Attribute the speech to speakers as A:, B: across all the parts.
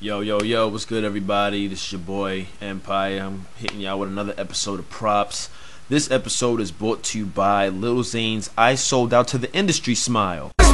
A: Yo, yo, yo, what's good, everybody? This is your boy, M-Pyre. I'm hitting y'all with another episode of Props. This episode is brought to you by Lil Zane's I Sold Out to the Industry Smile. Now,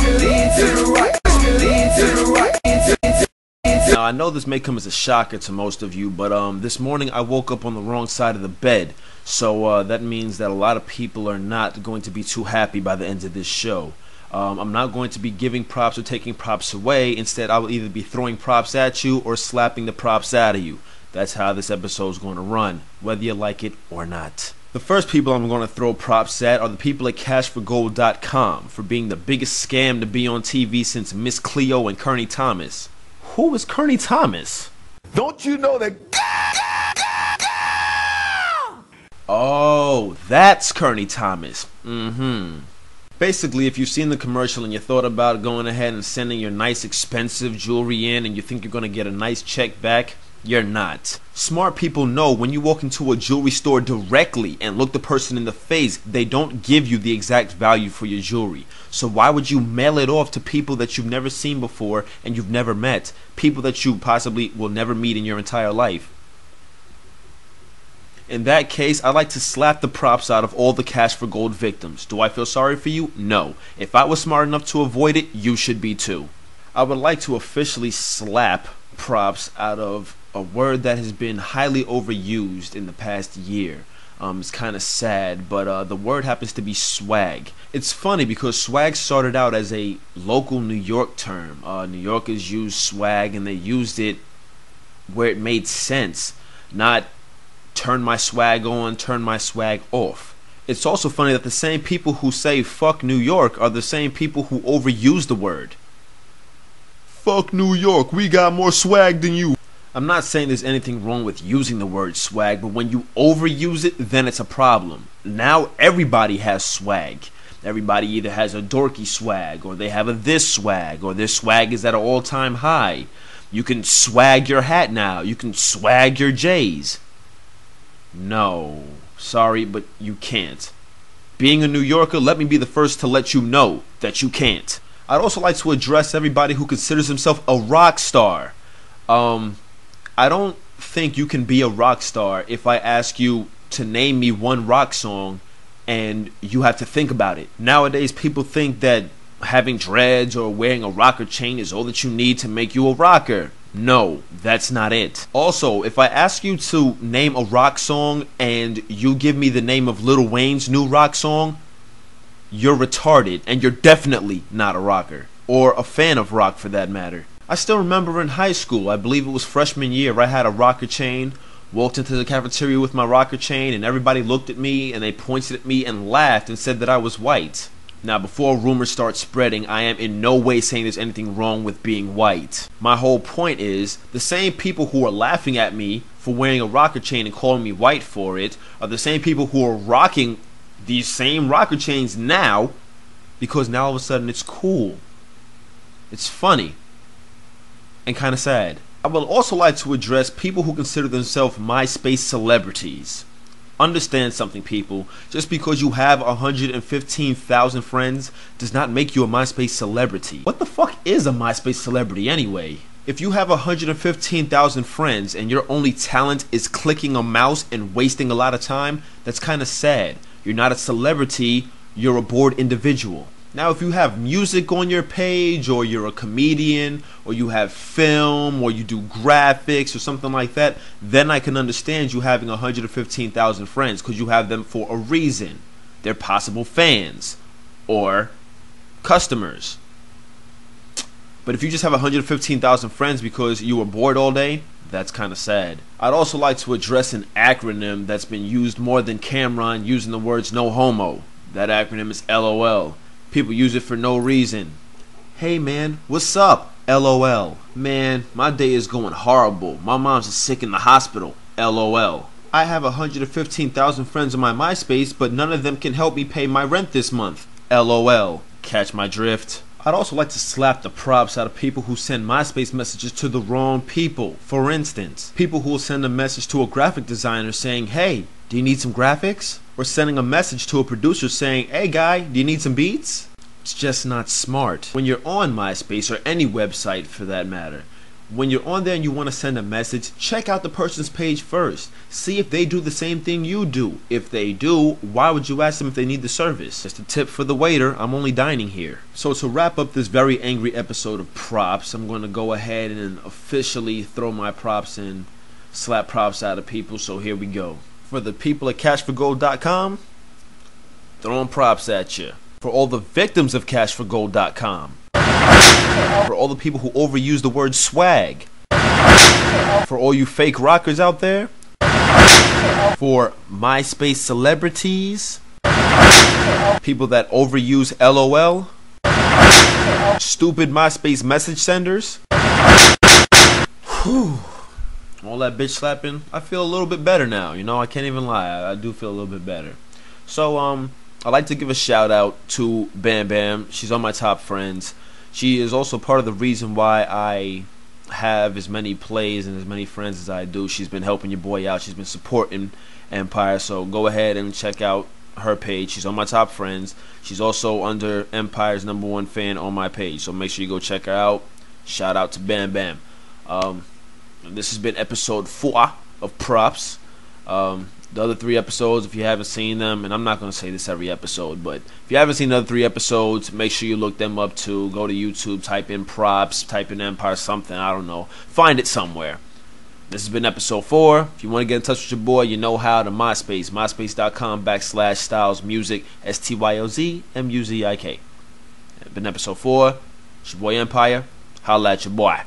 A: I know this may come as a shocker to most of you, but this morning I woke up on the wrong side of the bed. So that means that a lot of people are not going to be too happy by the end of this show. I'm not going to be giving props or taking props away. Instead, I will either be throwing props at you or slapping the props out of you. That's how this episode is going to run, whether you like it or not. The first people I'm going to throw props at are the people at cashforgold.com for being the biggest scam to be on TV since Miss Cleo and Kearney Thomas. Who is Kearney Thomas?
B: Don't you know that?
A: Oh, that's Kearney Thomas. Basically, if you've seen the commercial and you thought about going ahead and sending your nice expensive jewelry in and you think you're going to get a nice check back, you're not. Smart people know when you walk into a jewelry store directly and look the person in the face, they don't give you the exact value for your jewelry. So why would you mail it off to people that you've never seen before and you've never met? People that you possibly will never meet in your entire life. In that case, I'd like to slap the props out of all the Cash for Gold victims. Do I feel sorry for you? No. If I was smart enough to avoid it, you should be too. I would like to officially slap props out of a word that has been highly overused in the past year. It's kind of sad, but the word happens to be swag. It's funny because swag started out as a local New York term. New Yorkers used swag and they used it where it made sense, not turn my swag on, turn my swag off. It's also funny that the same people who say fuck New York are the same people who overuse the word. Fuck New York, we got more swag than you. I'm not saying there's anything wrong with using the word swag, but when you overuse it, then it's a problem. Now everybody has swag. Everybody either has a dorky swag, or they have a this swag, or their swag is at an all-time high. You can swag your hat now. You can swag your J's. No, sorry, but you can't. Being a New Yorker, let me be the first to let you know that you can't. I'd also like to address everybody who considers himself a rock star. I don't think you can be a rock star if I ask you to name me one rock song and you have to think about it. Nowadays, people think that having dreads or wearing a rocker chain is all that you need to make you a rocker. No, that's not it. Also, if I ask you to name a rock song and you give me the name of Lil Wayne's new rock song, you're retarded and you're definitely not a rocker. Or a fan of rock for that matter. I still remember in high school, I believe it was freshman year, I had a rocker chain, walked into the cafeteria with my rocker chain and everybody looked at me and they pointed at me and laughed and said that I was white. Now, before rumors start spreading, I am in no way saying there's anything wrong with being white. My whole point is, the same people who are laughing at me for wearing a rocker chain and calling me white for it are the same people who are rocking these same rocker chains now because now all of a sudden it's cool. It's funny. And kind of sad. I would also like to address people who consider themselves MySpace celebrities. Understand something, people. Just because you have 115,000 friends does not make you a MySpace celebrity. What the fuck is a MySpace celebrity anyway? If you have 115,000 friends and your only talent is clicking a mouse and wasting a lot of time, that's kind of sad. You're not a celebrity, you're a bored individual. Now, if you have music on your page, or you're a comedian, or you have film, or you do graphics, or something like that, then I can understand you having 115,000 friends, because you have them for a reason. They're possible fans, or customers. But if you just have 115,000 friends because you were bored all day, that's kind of sad. I'd also like to address an acronym that's been used more than Cameron using the words no homo. That acronym is LOL. People use it for no reason. Hey man, what's up? LOL. Man, my day is going horrible. My mom's sick in the hospital. LOL. I have 115,000 friends on my MySpace, but none of them can help me pay my rent this month. LOL. Catch my drift? I'd also like to slap the props out of people who send MySpace messages to the wrong people. For instance, people who will send a message to a graphic designer saying, hey, do you need some graphics? Or sending a message to a producer saying, hey guy, do you need some beats? It's just not smart. When you're on MySpace or any website for that matter, when you're on there and you want to send a message, check out the person's page first. See if they do the same thing you do. If they do, why would you ask them if they need the service? Just a tip for the waiter, I'm only dining here. So to wrap up this very angry episode of Props, I'm going to go ahead and officially throw my props and slap props out of people, so here we go. For the people at cashforgold.com, throwing props at you. For all the victims of cashforgold.com. For all the people who overuse the word swag. For all you fake rockers out there. For MySpace celebrities. People that overuse LOL. Stupid MySpace message senders. Whew. All that bitch slapping, I feel a little bit better now. You know, I can't even lie. I do feel a little bit better. So, I'd like to give a shout out to Bam Bam. She's on my top friends. She is also part of the reason why I have as many plays and as many friends as I do. She's been helping your boy out. She's been supporting M-Pyre. So go ahead and check out her page. She's on my top friends. She's also under M-Pyre's #1 fan on my page. So make sure you go check her out. Shout out to Bam Bam. This has been episode 4 of Props. The other 3 episodes, if you haven't seen them, and I'm not going to say this every episode, but if you haven't seen the other 3 episodes, make sure you look them up too. Go to YouTube, type in Props, type in M-Pyre something, I don't know. Find it somewhere. This has been episode 4. If you want to get in touch with your boy, you know how to MySpace. MySpace.com/StylesMusic, STYLZMUZIK. It's been episode 4. It's your boy M-Pyre. Holla at your boy.